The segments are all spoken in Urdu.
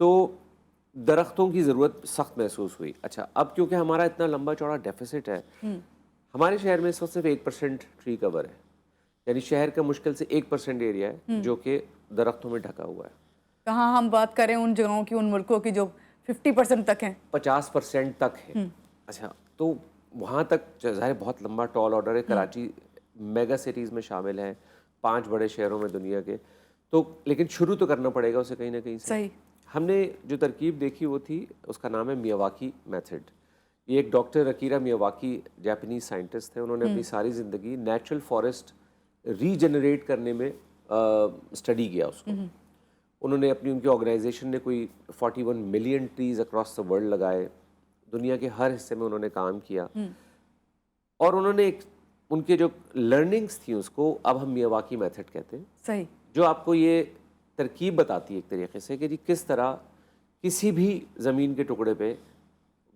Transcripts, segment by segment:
تو درختوں کی ضرورت سخت محسوس ہوئی. اچھا اب کیونکہ ہمارا اتنا لمبا چوڑا ڈیفیسٹ ہے, ہمارے شہر میں اس وقت صرف 1% ٹری کور ہے, یعنی شہر کا مشکل سے 1% ایریا ہے جو کہ درختوں میں ڈھکا ہوا ہے. کہاں ہم بات کریں ان جگہوں کی, ان ملکوں کی جو 50% تک ہیں, 50% تک ہے. اچھا تو وہاں تک ظاہر بہت لمبا ٹال آرڈر ہے. کراچی میگا سٹیز میں شامل ہے, 5 بڑے شہروں میں دنیا کے, تو لیکن شروع تو کرنا پڑے گا اسے کہیں نہ کہیں سے. صحیح. ہم نے جو ترکیب دیکھی وہ تھی, اس کا نام ہے میاواکی میتھڈ. یہ ایک ڈاکٹر اکیرا میاواکی جاپنیز سائنٹسٹ تھے, انہوں نے اپنی ساری زندگی نیچرل فارسٹ ری جنریٹ کرنے میں اسٹڈی کیا اس کو. انہوں نے ان کی آرگنائزیشن نے کوئی 41 million trees across the world لگائے, دنیا کے ہر حصے میں انہوں نے کام کیا, اور انہوں نے ان کے جو لرننگس تھیں اس کو اب ہم میاواکی میتھڈ کہتے ہیں. صحیح. جو آپ کو یہ ترکیب بتاتی ہے ایک طریقے سے کہ جی کس طرح کسی بھی زمین کے ٹکڑے پہ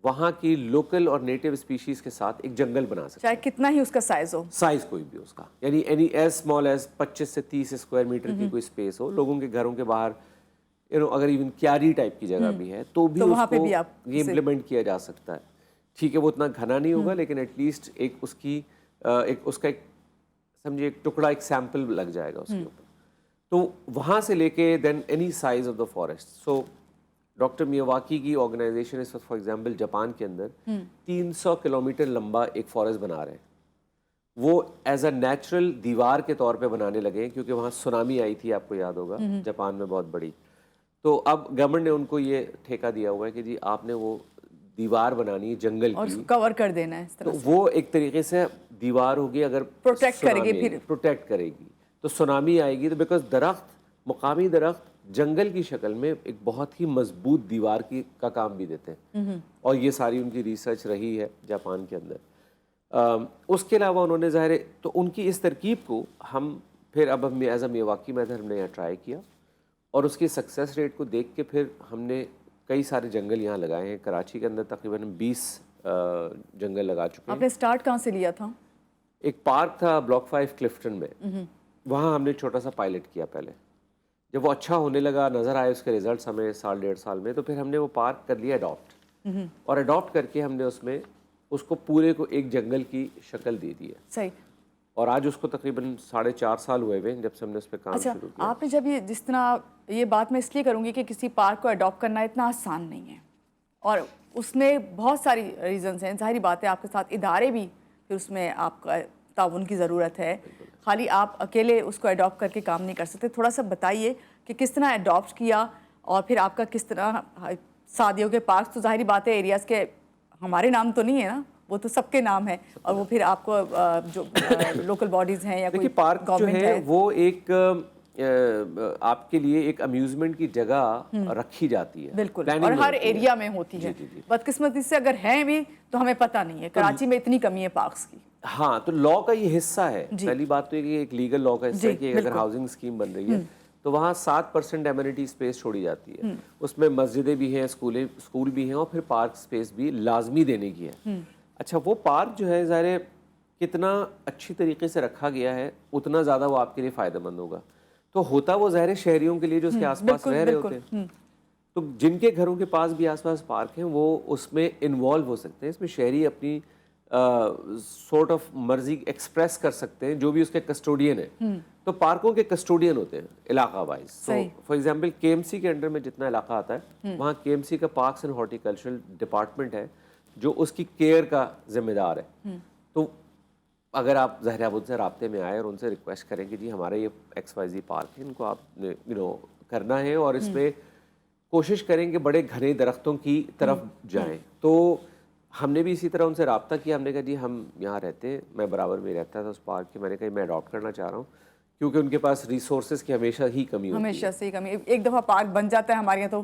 وہاں کی لوکل اور نیٹو اسپیشیز کے ساتھ ایک جنگل بنا سکتے ہیں, چاہے کتنا ہی اس کا سائز ہو, سائز کوئی بھی اس کا, یعنی اینی ایز اسمال ایز 25 سے 30 اسکوائر میٹر کی کوئی اسپیس ہو, لوگوں کے گھروں کے باہر اگر ایون کیاری ٹائپ کی جگہ بھی ہے تو بھی اس کو یہ امپلیمنٹ کیا جا سکتا ہے. ٹھیک ہے وہ اتنا گھنا نہیں ہوگا لیکن ایٹ لیسٹ ایک اس کا ایک سمجھے ایک ٹکڑا, ایک سیمپل لگ جائے گا اس کے اوپر. تو وہاں سے لے کے then any size of the forest. So doctor Miyawaki کی آرگنائزیشن اس وقت فار ایگزامپل جاپان کے اندر 300 کلومیٹر لمبا ایک فارسٹ بنا رہے ہیں. وہ ایز اے نیچرل دیوار کے طور پہ بنانے لگے ہیں کیونکہ وہاں سونامی آئی تھی, آپ کو یاد ہوگا, جاپان میں بہت بڑی. تو اب گورنمنٹ نے ان کو یہ ٹھیکہ دیا ہوا ہے کہ جی آپ نے وہ دیوار بنانی ہے جنگل کی, اور کور کر دینا ہے. تو وہ ایک طریقے سے دیوار ہوگی, اگر پروٹیکٹ کرے گی, پھر پروٹیکٹ کرے گی تو سونامی آئے گی تو بیکاز درخت, مقامی درخت جنگل کی شکل میں ایک بہت ہی مضبوط دیوار کا کام بھی دیتے ہیں. اور یہ ساری ان کی ریسرچ رہی ہے جاپان کے اندر. اس کے علاوہ انہوں نے ظاہر ہے تو ان کی اس ترکیب کو ہم پھر اب ہم ایز اے میاواکی میتھڈ ہم نے یہاں ٹرائی کیا, اور اس کی سکسیس ریٹ کو دیکھ کے پھر ہم نے کئی سارے جنگل یہاں لگائے ہیں. کراچی کے اندر تقریباً 20 جنگل لگا چکے ہیں. آپ نے سٹارٹ کہاں سے لیا تھا؟ ایک پارک تھا بلاک 5 کلفٹن میں, وہاں ہم نے چھوٹا سا پائلٹ کیا پہلے. جب وہ اچھا ہونے لگا, نظر آئے اس کے ریزلٹس ہمیں 1.5 سال میں, تو پھر ہم نے وہ پارک کر لیا اڈاپٹ, اور اڈاپٹ کر کے ہم نے اس کو پورے کو ایک جنگل کی شکل دے دی ہے. صحیح. اور آج اس کو تقریباً 4.5 سال ہوئے ہوئے جب سے ہم نے اس پہ کام شروع کیا. آپ نے جب یہ جس طرح یہ بات میں اس لیے کروں گی کہ کسی پارک کو اڈاپٹ کرنا اتنا آسان نہیں ہے, اور اس میں بہت ساری ریزنز ہیں. ظاہری بات ہے آپ کے ساتھ ادارے بھی, پھر اس میں آپ کا تعاون کی ضرورت ہے, خالی آپ اکیلے اس کو اڈاپٹ کر کے کام نہیں کر سکتے. تھوڑا سا بتائیے کہ کس طرح اڈاپٹ کیا, اور پھر آپ کا کس طرح شادیوں کے پارکس تو ظاہری بات ہے ایریاز کے ہمارے نام تو نہیں ہے نا, وہ تو سب کے نام ہے, اور وہ پھر آپ کو جو لوکل باڈیز ہیں یا کوئی پارک جو ہے وہ ایک آپ کے لیے ایک امیوزمنٹ کی جگہ رکھی جاتی ہے. بالکل, اور ہر ایریا میں ہوتی ہے. بدقسمتی سے اگر ہیں بھی تو ہمیں پتہ نہیں ہے, کراچی میں اتنی کمی ہے پارکس کی. ہاں, تو لا کا یہ حصہ ہے. پہلی بات تو یہ کہ ایک لیگل لا کا حصہ ہے کہ اگر ہاؤسنگ اسکیم بن رہی ہے تو وہاں 7% ایمینٹی اسپیس چھوڑی جاتی ہے. اس میں مسجدیں بھی ہیں, اسکول بھی ہیں, اور پھر پارک اسپیس بھی لازمی دینے کی ہے. اچھا, وہ پارک جو ہے ظاہر کتنا اچھی طریقے سے رکھا گیا ہے اتنا زیادہ وہ آپ کے لیے فائدہ مند ہوگا. تو ہوتا وہ ظاہر شہریوں کے لیے جو اس کے آس پاس رہ رہے ہوتے ہیں, تو جن کے گھروں کے پاس بھی آس پاس پارک ہیں وہ اس میں انوالو ہو سکتے ہیں. اس میں شہری اپنی سورٹ آف مرضی ایکسپریس کر سکتے ہیں, جو بھی اس کے کسٹوڈین ہیں. تو پارکوں کے کسٹوڈین ہوتے ہیں علاقہ وائز. تو فار ایگزامپل کے ایم سی کے انڈر میں جتنا علاقہ آتا ہے وہاں کے ایم سی کا پارکس اینڈ ہارٹیکلچرل ڈپارٹمنٹ ہے جو اس کی کیئر کا ذمہ دار ہے. تو اگر آپ ظاہر آپ ان سے رابطے میں آئے اور ان سے ریکویسٹ کریں کہ جی ہمارے یہ XYZ پارک ہے, ان کو آپ نے کرنا ہے, اور اس میں کوشش کریں کہ بڑے گھنے درختوں کی طرف جائیں. تو ہم نے بھی اسی طرح ان سے رابطہ کیا. ہم نے کہا جی ہم یہاں رہتے ہیں, میں برابر میں رہتا تھا اس پارک کی, میں نے کہا میں اڈاپٹ کرنا چاہ رہا ہوں کیونکہ ان کے پاس ریسورسز کی ہمیشہ ہی کمی ہوتی ہے. ہمیشہ سے ہی کمی. ایک دفعہ پارک بن جاتا ہے ہمارے یہاں تو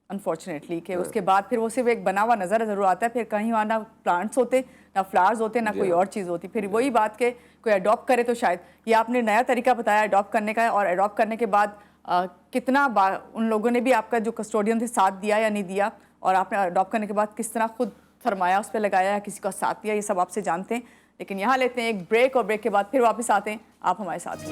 انفارچونیٹلی کہ اس کے بعد پھر وہ صرف ایک بنا ہوا نظر ضرور آتا ہے, پھر کہیں وہاں نہ پلانٹس ہوتے, نہ فلاورز ہوتے, نہ کوئی اور چیز ہوتی. پھر وہی بات کہ کوئی اڈاپٹ کرے تو شاید یہ آپ نے نیا طریقہ بتایا اڈاپٹ کرنے کا, اور اڈاپٹ کرنے کے بعد کتنا ان لوگوں نے بھی آپ کا جو کسٹوڈین تھے ساتھ دیا یا نہیں دیا, اور آپ نے اڈاپٹ کرنے کے بعد کس طرح خود سرمایہ اس پہ لگایا یا کسی کا ساتھ دیا, یہ سب آپ سے جانتے ہیں. لیکن یہاں لیتے ہیں ایک بریک, اور بریک کے بعد پھر واپس آتے ہیں. آپ ہمارے ساتھ ہیں.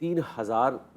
3,500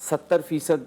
70%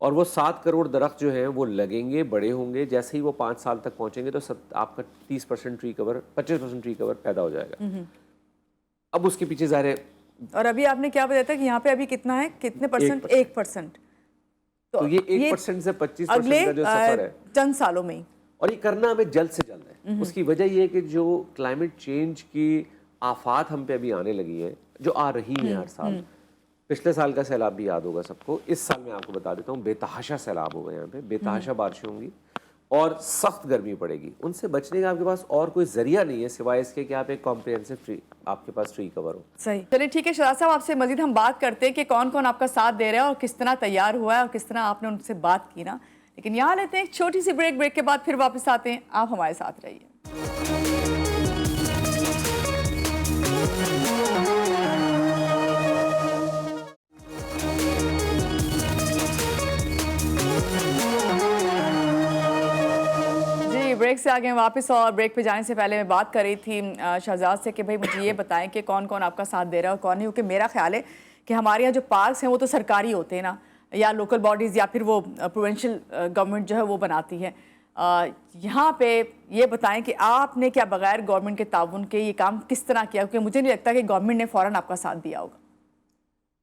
اور وہ 7 کروڑ درخت جو ہیں وہ لگیں گے, بڑے ہوں گے, جیسے ہی وہ 5 سال تک پہنچیں گے تو آپ کا 30% ٹری کور 25% ٹری کور پیدا ہو جائے گا. اب اس کے پیچھے ظاہر ہے, اور ابھی آپ نے کیا بتایا تھا کہ یہاں پہ ابھی کتنا ہے, کتنے پرسنٹ؟ 1%. تو یہ 1% سے 25% اگلے کا جو سفر ہے چند سالوں میں ہی, اور یہ کرنا ہمیں جلد سے جلد ہے. اس کی وجہ یہ ہے کہ جو کلائمیٹ چینج کی آفات ہم پہ ابھی آنے لگی ہیں, جو آ رہی ہیں ہر سال, پچھلے سال کا سیلاب بھی یاد ہوگا سب کو, اس سال میں آپ کو بتا دیتا ہوں بے تحاشا سیلاب ہوگا یہاں پہ, بے تحاشا بارشیں ہوں گی اور سخت گرمی پڑے گی. ان سے بچنے کا آپ کے پاس اور کوئی ذریعہ نہیں ہے سوائے اس کے کہ آپ ایک کمپریہنسو ٹری, آپ کے پاس ٹری کور ہو. صحیح. چلیے ٹھیک ہے شہزاد صاحب, آپ سے مزید ہم بات کرتے ہیں کہ کون کون آپ کا ساتھ دے رہا ہے اور کس طرح تیار ہوا ہے اور کس طرح آپ نے ان سے بات کی نا. لیکن یہاں لیتے ہیں ایک چھوٹی سی بریک کے بعد پھر واپس آتے ہیں. آپ ہمارے ساتھ رہیے. بریک سے آگے واپس, اور بریک پہ جانے سے پہلے میں بات کر رہی تھی شہزاد سے کہ بھائی مجھے یہ بتائیں کہ کون کون آپ کا ساتھ دے رہا ہے اور کون نہیں, کیونکہ میرا خیال ہے کہ ہمارے یہاں جو پارکس ہیں وہ تو سرکاری ہوتے ہیں نا, یا لوکل باڈیز یا پھر وہ پروونشل گورنمنٹ جو ہے وہ بناتی ہے. یہاں پہ یہ بتائیں کہ آپ نے کیا بغیر گورنمنٹ کے تعاون کے یہ کام کس طرح کیا, کیونکہ مجھے نہیں لگتا کہ گورنمنٹ نے فوراً آپ کا ساتھ دیا ہوگا.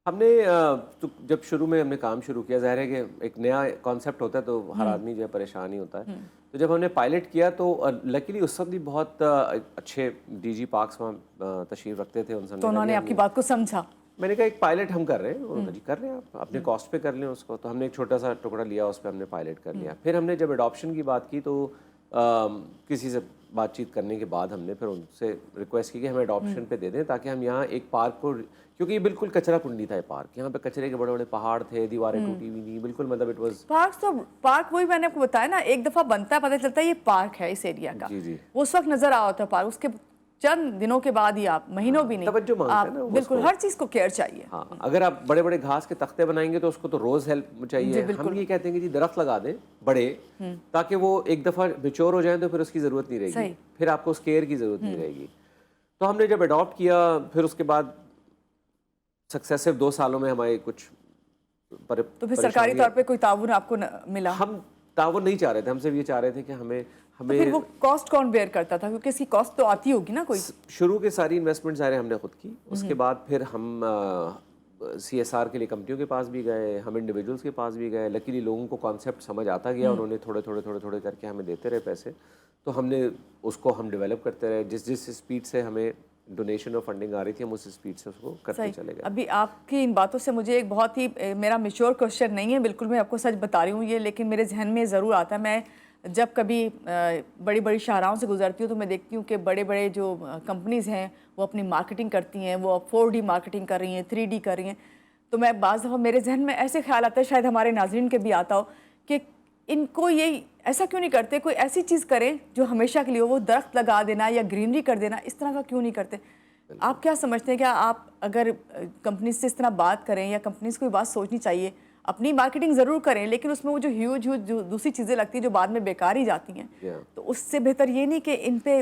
ہم نے جب شروع میں ہم نے کام شروع کیا, ظاہر ہے کہ ایک نیا کانسیپٹ ہوتا ہے تو ہر آدمی جو ہے پریشان ہی ہوتا ہے. تو جب ہم نے پائلٹ کیا تو لکیلی اس وقت بھی بہت اچھے ڈی جی پارکس وہاں تشریف رکھتے تھے. تو انہوں نے آپ کی بات کو سمجھا. میں نے کہا ایک پائلٹ ہم کر رہے ہیں, انہوں نے جی کر رہے ہیں, آپ اپنے کاسٹ پہ کر لیں اس کو. تو ہم نے ایک چھوٹا سا ٹکڑا لیا, اس پہ ہم نے پائلٹ کر لیا. پھر ہم نے جب اڈاپشن کی بات کی تو کسی سے بات چیت کرنے کے بعد ہم نے پھر ان سے ریکویسٹ کی کہ ہمیں اڈاپشن پہ دے دیں تاکہ ہم یہاں ایک پارک کو, کیونکہ یہ بالکل کچرا کنڈی تھا یہ پارک, یہاں پہ کچرے کے بڑے بڑے پہاڑ تھے, دیواریں ٹوٹی ہوئی تھیں, بالکل مطلب اٹ واز پارک. تو پارک وہی میں نے آپ کو بتایا نا, ایک دفعہ بنتا ہے پتہ چلتا ہے یہ پارک ہے اس ایریا کا. وہ اس وقت نظر آ ہوتا ہے پارک, اس کے چند دنوں کے بعد ہی, آپ مہینوں بھی نہیں, توجہ مانگتے ہیں نا بالکل ہر چیز کو کیئر چاہیے. ہاں, اگر آپ بڑے بڑے گھاس کے تختے بنائیں گے تو اس کو تو روز ہیلپ چاہیے. ہم یہ کہتے ہیں کہ جی درخت لگا دیں بڑے, تاکہ وہ ایک دفعہ میچور ہو جائیں تو پھر اس کی ضرورت نہیں رہے گی, پھر آپ کو اس کیئر کی ضرورت نہیں رہے گی. تو ہم نے جب اڈاپٹ کیا پھر اس کے بعد سکسیسو 2 سالوں میں ہمارے کچھ تو پھر سرکاری طور پہ کوئی تعاون آپ کو ملا؟ ہم تعاون نہیں چاہ رہے تھے, ہم صرف یہ چاہ رہے تھے کہ ہمیں پھر وہ کاسٹ کون بیئر کرتا تھا, کیونکہ اس کی کاسٹ تو آتی ہوگی نا کوئی. شروع کے ساری انویسٹمنٹ ظاہر ہم نے خود کی, اس کے بعد پھر ہم سی ایس آر کے لیے کمپنیوں کے پاس بھی گئے, ہم انڈیویجولس کے پاس بھی گئے. لکیلی لوگوں کو کانسیپٹ سمجھ آتا گیا, انہوں نے تھوڑے تھوڑے کر کے ہمیں دیتے رہے پیسے, تو ہم نے اس کو ہم ڈیولپ کرتے رہے. جس اسپیڈ سے ہمیں ڈونیشن اور فنڈنگ آ رہی تھی ہم اس اسپیڈ سے اس کو کرتے چلے گئے. ابھی آپ کی ان باتوں سے مجھے ایک بہت ہی, میرا میچور کوشچن نہیں ہے بالکل, میں آپ کو سچ بتا رہی ہوں یہ, لیکن میرے ذہن میں ضرور آتا ہے. میں جب کبھی بڑی بڑی شاہراہوں سے گزرتی ہوں تو میں دیکھتی ہوں کہ بڑے بڑے جو کمپنیز ہیں وہ اپنی مارکیٹنگ کرتی ہیں, وہ 4D مارکیٹنگ کر رہی ہیں, 3D کر رہی ہیں. تو میں بعض دفعہ میرے ذہن میں ایسے خیال آتا ہے, شاید ہمارے ناظرین کے بھی آتا ہو, کہ ان کو یہ ایسا کیوں نہیں کرتے, کوئی ایسی چیز کریں جو ہمیشہ کے لیے وہ درخت لگا دینا یا گرینری کر دینا, اس طرح کا کیوں نہیں کرتے. آپ کیا سمجھتے ہیں, کیا آپ اگر کمپنیز سے اس طرح بات کریں یا کمپنیز کو یہ بات سوچنی چاہیے, اپنی مارکیٹنگ ضرور کریں لیکن اس میں وہ جو ہیوج جو دوسری چیزیں لگتی ہیں جو بعد میں بیکار ہی جاتی ہیں, تو اس سے بہتر یہ نہیں کہ ان پہ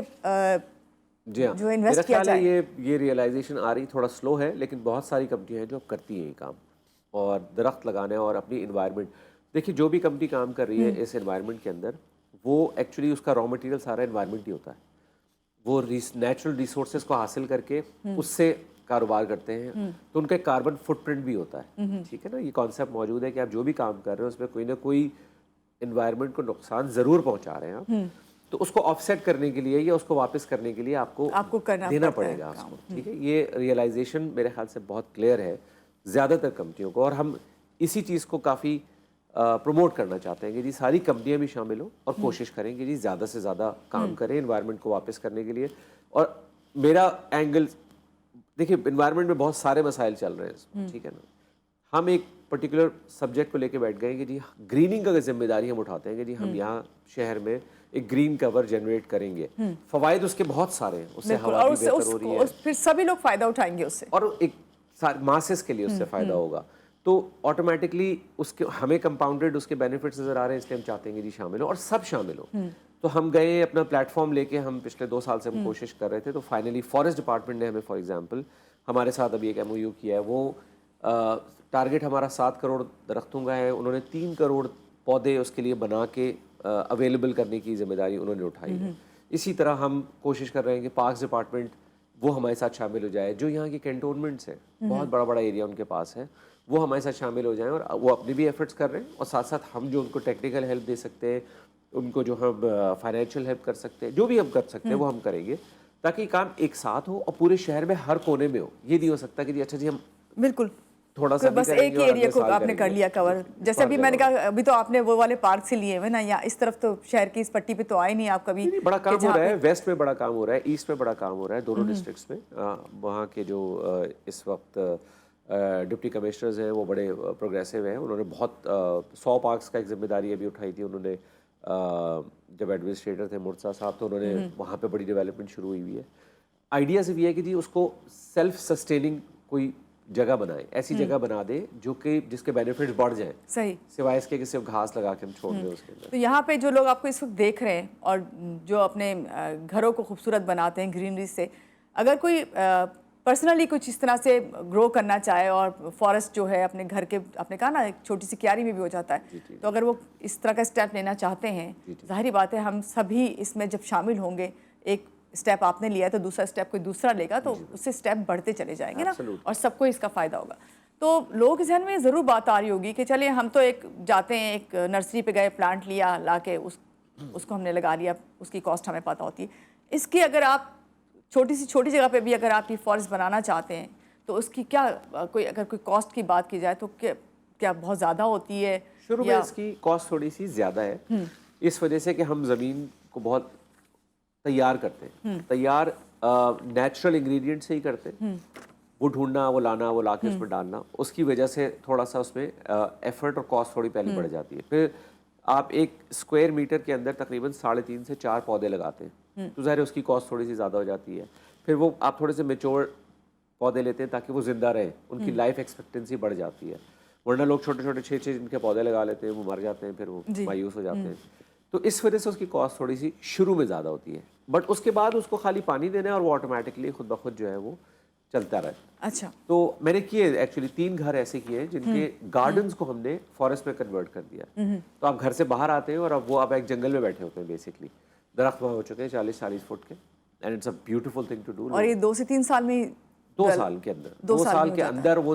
جو انویسٹ کیا جائے. یہ ریئلائزیشن آ رہی تھوڑا سلو ہے, لیکن بہت ساری کمپنیاں ہیں جو کرتی ہیں یہ کام, اور درخت لگانے اور اپنی انوائرمنٹ. دیکھیے جو بھی کمپنی کام کر رہی ہے اس انوائرمنٹ کے اندر, وہ ایکچولی اس کا را مٹیریل سارا انوائرمنٹ ہی ہوتا ہے. وہ نیچرل ریسورسز کو حاصل کر کے اس سے کاروبار کرتے ہیں, تو ان کا کاربن فٹ پرنٹ بھی ہوتا ہے. ٹھیک ہے نا, یہ کانسیپٹ موجود ہے کہ آپ جو بھی کام کر رہے ہیں اس میں کوئی نہ کوئی انوائرمنٹ کو نقصان ضرور پہنچا رہے ہیں آپ, تو اس کو آف سیٹ کرنے کے لیے یا اس کو واپس کرنے کے لیے آپ کو دینا پڑے گا اس کو. ٹھیک ہے, یہ ریئلائزیشن میرے خیال سے بہت کلیئر ہے زیادہ تر کمپنیوں کو, اور ہم اسی چیز کو کافی پروموٹ کرنا چاہتے ہیں کہ جی ساری کمپنیاں بھی شامل ہوں اور کوشش کریں کہ جی زیادہ سے زیادہ کام کریں انوائرمنٹ کو واپس کرنے کے لیے. اور میرا اینگل دیکھیے, انوائرمنٹ میں بہت سارے مسائل چل رہے ہیں, ٹھیک ہے نا, ہم ایک پرٹیکولر سبجیکٹ کو لے کے بیٹھ گئے کہ جی گریننگ کا ذمہ داری ہم اٹھاتے ہیں کہ جی ہم یہاں شہر میں ایک گرین کور جنریٹ کریں گے. فوائد اس کے بہت سارے ہیں, اس سے ہوا بھی بہتر ہو رہی ہے, پھر سبھی لوگ فائدہ اٹھائیں گے اس سے, اور ایک ماسز کے لیے اس سے فائدہ ہوگا, تو آٹومیٹکلی اس کے ہمیں کمپاؤنڈیڈ اس کے بینیفٹس نظر آ رہے ہیں, اس لیے ہم چاہتے ہیں کہ جی شامل ہو اور سب شامل ہو. تو ہم گئے اپنا پلیٹ فارم لے کے, ہم پچھلے 2 سال سے ہم کوشش کر رہے تھے, تو فائنلی فارسٹ ڈپارٹمنٹ نے ہمیں فار ایگزامپل ہمارے ساتھ ابھی ایک MOU کیا ہے, وہ ٹارگیٹ ہمارا 7 کروڑ درختوں کا ہے, انہوں نے 3 کروڑ پودے اس کے لیے بنا کے اویلیبل کرنے کی ذمہ داری انہوں نے اٹھائی ہے. اسی طرح ہم کوشش کر رہے ہیں کہ پارکس ڈپارٹمنٹ وہ ہمارے ساتھ شامل ہو جائے, جو یہاں کی کینٹونمنٹس ہیں, بہت بڑا بڑا ایریا ان کے پاس ہے, وہ ہمارے ساتھ شامل ہو جائیں, اور وہ اپنے بھی ایفرٹس کر رہے ہیں, اور ساتھ ساتھ ہم جو ان کو ٹیکنیکل ہیلپ دے سکتے ہیں, ان کو جو ہم فائنینشیل ہیلپ کر سکتے ہیں, جو بھی ہم کر سکتے ہیں وہ ہم کریں گے, تاکہ یہ کام ایک ساتھ ہو اور پورے شہر میں ہر کونے میں ہو. یہ نہیں ہو سکتا کہ جی اچھا جی ہم بالکل تھوڑا سا بس ایک ہی ایریا کو آپ نے کر لیا کور. جیسے ابھی میں نے کہا ابھی تو آپ نے وہ والے پارک سے لیے ہوئے نا, یا اس طرف تو شہر کی اس پٹی پہ تو آئے نہیں آپ کبھی. بڑا کام ہو رہا ہے, ویسٹ میں بڑا کام ہو رہا ہے, ایسٹ میں بڑا کام ہو رہا ہے, دونوں ڈسٹرکٹس میں. وہاں کے جو اس وقت ڈپٹی کمشنرز ہیں وہ بڑے پروگریسو ہیں, انہوں نے بہت 100 پارکس کا ایک ذمہ داری ابھی اٹھائی تھی انہوں نے. جب ایڈمنسٹریٹر تھے مرتضیٰ صاحب, تو انہوں نے وہاں پہ بڑی ڈیولپمنٹ شروع ہوئی ہوئی ہے. آئیڈیا صرف یہ ہے کہ جی اس کو سیلف سسٹیننگ کوئی جگہ بنائیں, ایسی جگہ بنا دے جو کہ جس کے بینیفٹس بڑھ جائیں, صحیح, سوائے اس کے کہ صرف گھاس لگا کے ہم چھوڑ دیں اس کے اندر. تو یہاں پہ جو لوگ آپ کو اس وقت دیکھ رہے ہیں اور جو اپنے گھروں کو خوبصورت بناتے ہیں گرینری سے, اگر کوئی پرسنلی کچھ اس طرح سے گرو کرنا چاہے, اور فارسٹ جو ہے اپنے گھر کے, آپ نے کہا نا ایک چھوٹی سی کیاری میں بھی ہو جاتا ہے, تو اگر وہ اس طرح کا اسٹیپ لینا چاہتے ہیں, ظاہری بات ہے ہم سبھی اس میں جب شامل ہوں گے, ایک اسٹیپ آپ نے لیا ہے تو دوسرا اسٹیپ کوئی دوسرا لے گا, تو اس سے اسٹیپ بڑھتے چلے جائیں گے نا, اور سب کو اس کا فائدہ ہوگا. تو لوگوں کے ذہن میں ضرور بات آ رہی ہوگی کہ چلیے ہم تو ایک جاتے ہیں, ایک نرسری پہ گئے, پلانٹ لیا, لا کے اس کو ہم نے لگا لیا, اس کی کاسٹ ہمیں پتہ ہوتی ہے. اس کی اگر آپ چھوٹی جگہ پہ بھی اگر آپ یہ فارسٹ بنانا چاہتے ہیں, تو اس کی کیا اگر کوئی کاسٹ کی بات کی جائے تو کیا بہت زیادہ ہوتی ہے؟ شروع میں اس کی کاسٹ تھوڑی سی زیادہ ہے, اس وجہ سے کہ ہم زمین کو بہت تیار کرتے ہیں, تیار نیچرل انگریڈینٹ سے ہی کرتے ہیں, وہ ڈھونڈنا, وہ لانا, وہ لا کے اس میں ڈالنا, اس کی وجہ سے تھوڑا سا اس میں ایفرٹ اور کاسٹ تھوڑی پہلے بڑھ جاتی ہے. پھر آپ ایک اسکوائر میٹر کے اندر تقریباً 3.5 سے 4 پودے لگاتے ہیں, تو ظاہر اس کی کاسٹ تھوڑی سی زیادہ ہو جاتی ہے. پھر وہ آپ تھوڑے سے میچور پودے لیتے ہیں تاکہ وہ زندہ رہیں, ان کی لائف ایکسپیکٹنسی بڑھ جاتی ہے, ورنہ لوگ چھوٹے چھوٹے 6 ان کے پودے لگا لیتے ہیں, وہ مر جاتے ہیں, پھر وہ مایوس ہو جاتے ہیں. تو اس وجہ سے اس کی کاسٹ تھوڑی سی شروع میں زیادہ ہوتی ہے, بٹ اس کے بعد اس کو خالی پانی دینا ہے اور وہ آٹومیٹکلی خود بخود جو ہے وہ چلتا رہے. اچھا, تو میں نے کیے ایکچولی 3 گھر ایسے کیے ہیں جن کے گارڈنز کو ہم نے فارسٹ میں کنورٹ کر دیا. تو آپ گھر سے باہر آتے ہیں اور اب وہ آپ ایک جنگل میں بیٹھے ہوتے ہیں, بیسکلی درخت وہاں ہو چکے ہیں 40 فٹ کے, and it's a beautiful thing to do. اور یہ 2 سے 3 سال میں 2 سال کے اندر 2 سال کے اندر وہ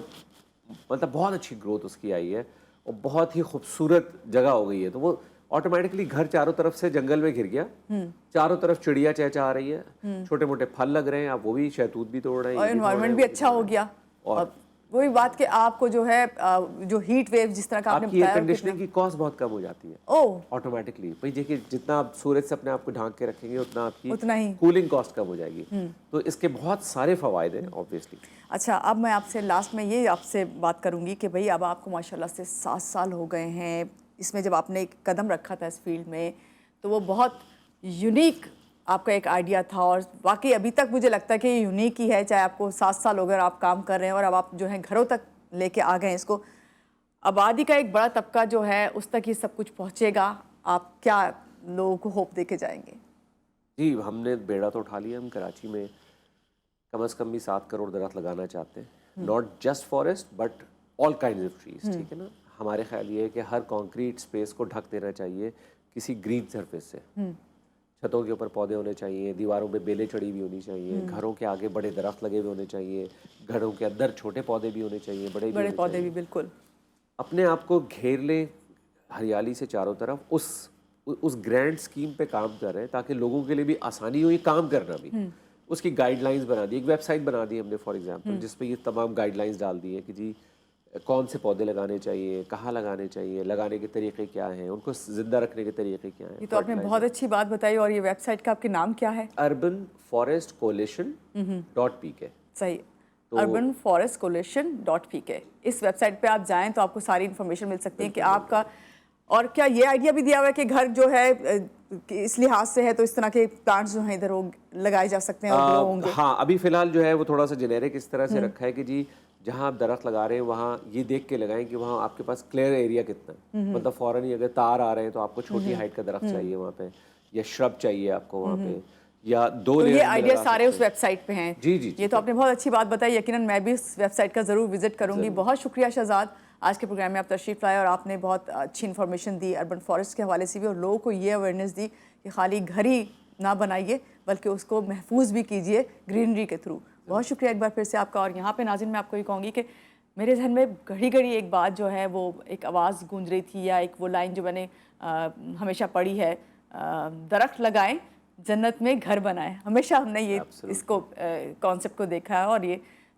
مطلب بہت اچھی گروتھ اس کی آئی ہے, اور بہت ہی خوبصورت جگہ ہو گئی ہے. تو وہ آٹومیٹکلی گھر چاروں طرف سے جنگل میں گھر گیا, چاروں طرف چڑیا چہچہا رہی ہے, چھوٹے موٹے پھل لگ رہے ہیں, آپ وہ بھی شہتوت بھی توڑ رہے ہیں, اور انوائرمنٹ بھی اچھا ہو گیا. اور وہی بات کہ آپ کو جو ہے جو ہیٹ ویو جس طرح کا آپ نے بتایا, ایئر کنڈیشننگ کی کاسٹ بہت کم ہو جاتی ہے آٹومیٹکلی. بھائی دیکھیے جتنا آپ سورج سے اپنے آپ کو ڈھانک کے رکھیں گے اتنا آپ کی کولنگ کاسٹ کم ہو جائے گی. تو اس کے بہت سارے فوائد ہیں آبویسلی. اچھا, اب میں آپ سے لاسٹ میں یہ آپ سے بات کروں گی کہ بھائی اب آپ کو ماشاءاللہ سے 7 سال ہو گئے ہیں اس میں, جب آپ نے ایک قدم رکھا تھا اس فیلڈ میں تو وہ بہت یونیک آپ کا ایک آئیڈیا تھا, اور واقعی ابھی تک مجھے لگتا ہے کہ یہ یونیک ہی ہے. چاہے آپ کو 7 سال ہو گئے اور آپ کام کر رہے ہیں, اور اب آپ جو ہے گھروں تک لے کے آ گئے ہیں اس کو, آبادی کا ایک بڑا طبقہ جو ہے اس تک یہ سب کچھ پہنچے گا, آپ کیا لوگوں کو ہوپ دے کے جائیں گے؟ جی, ہم نے بیڑا تو اٹھا لیا. ہم کراچی میں کم از کم بھی 7 کروڑ درخت لگانا چاہتے ہیں, not just forest but all kinds of trees. ٹھیک ہے نا, ہمارے خیال یہ ہے کہ ہر کانکریٹ اسپیس کو ڈھک دینا چاہیے کسی گرین سرفیس سے. چھتوں کے اوپر پودے ہونے چاہیے, دیواروں پہ بیلیں چڑھی ہوئی ہونی چاہیے, گھروں کے آگے بڑے درخت لگے ہوئے ہونے چاہیے, گھروں کے اندر چھوٹے پودے بھی ہونے چاہیے, بڑے پودے بھی. بالکل, اپنے آپ کو گھیر لیں ہریالی سے چاروں طرف. اس گرینڈ اسکیم پہ کام کر رہے ہیں تاکہ لوگوں کے لیے بھی آسانی ہو یہ کام کرنا بھی. اس کی گائیڈ لائنس بنا دی, ایک ویب سائٹ بنا دی ہم نے فار ایگزامپل, جس پہ یہ تمام گائیڈ لائنس ڈال دی ہیں کہ جی کون سے پودے لگانے چاہیے, کہاں لگانے چاہیے, لگانے کے طریقے کیا ہیں, ان کو زندہ رکھنے کے طریقے کیا ہیں. یہ تو آپ نے بہت اچھی بات بتائی. اور یہ ویب سائٹ کا آپ کے نام کیا ہے؟ urbanforestcoalition.pk. صحیح, urbanforestcoalition.pk. اس ویب سائٹ پہ آپ جائیں تو آپ کو ساری انفارمیشن مل سکتی ہے کہ آپ کا, اور کیا یہ آئیڈیا بھی دیا ہوا ہے کہ گھر جو ہے اس لحاظ سے ہے تو اس طرح کے پلانٹس جو ہیں ادھر لگائے جا سکتے ہیں اور ہوں گے؟ ہاں, ابھی فی الحال جو ہے وہ تھوڑا سا جنیرک اس طرح سے رکھا ہے کہ جی جہاں آپ درخت لگا رہے ہیں وہاں یہ دیکھ کے لگائیں کہ وہاں آپ کے پاس کلیئر ایریا کتنا ہے. مطلب فوراً ہی اگر تار آ رہے ہیں تو آپ کو چھوٹی ہائٹ کا درخت چاہیے وہاں پہ, یا شرب چاہیے آپ کو وہاں پہ, یا دو تو یہ layers میں آئیڈیا لگا سارے سکتے اس ویب سائٹ پہ ہیں. جی جی یہ تو آپ نے بہت اچھی بات بتائی. یقیناً میں بھی اس ویب سائٹ کا ضرور وزٹ کروں گی. بہت شکریہ شہزاد, آج کے پروگرام میں آپ تشریف لائے اور آپ نے بہت اچھی انفارمیشن دی اربن فارسٹ کے حوالے سے بھی, اور لوگوں کو یہ اویئرنیس دی کہ خالی گھر ہی نہ بنائیے بلکہ اس کو محفوظ بھی کیجیے گرینری کے تھرو. بہت شکریہ ایک بار پھر سے آپ کا. اور یہاں پہ ناظرین میں آپ کو یہ کہوں گی کہ میرے ذہن میں گھڑی گھڑی ایک بات جو ہے وہ ایک آواز گونج رہی تھی, یا ایک وہ لائن جو میں نے ہمیشہ پڑھی ہے, درخت لگائیں جنت میں گھر بنائیں. ہمیشہ ہم نے یہ اس کو کانسیپٹ کو دیکھا ہے. اور یہ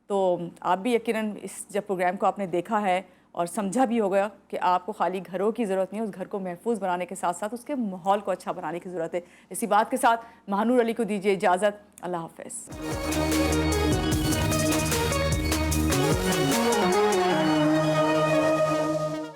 تو آپ بھی یقیناً اس جب پروگرام کو آپ نے دیکھا ہے اور سمجھا بھی ہوگا کہ آپ کو خالی گھروں کی ضرورت نہیں ہے, اس گھر کو محفوظ بنانے کے ساتھ ساتھ اس کے ماحول کو اچھا بنانے کی ضرورت ہے. اسی بات کے ساتھ مہانور علی کو دیجیے اجازت. اللہ حافظ.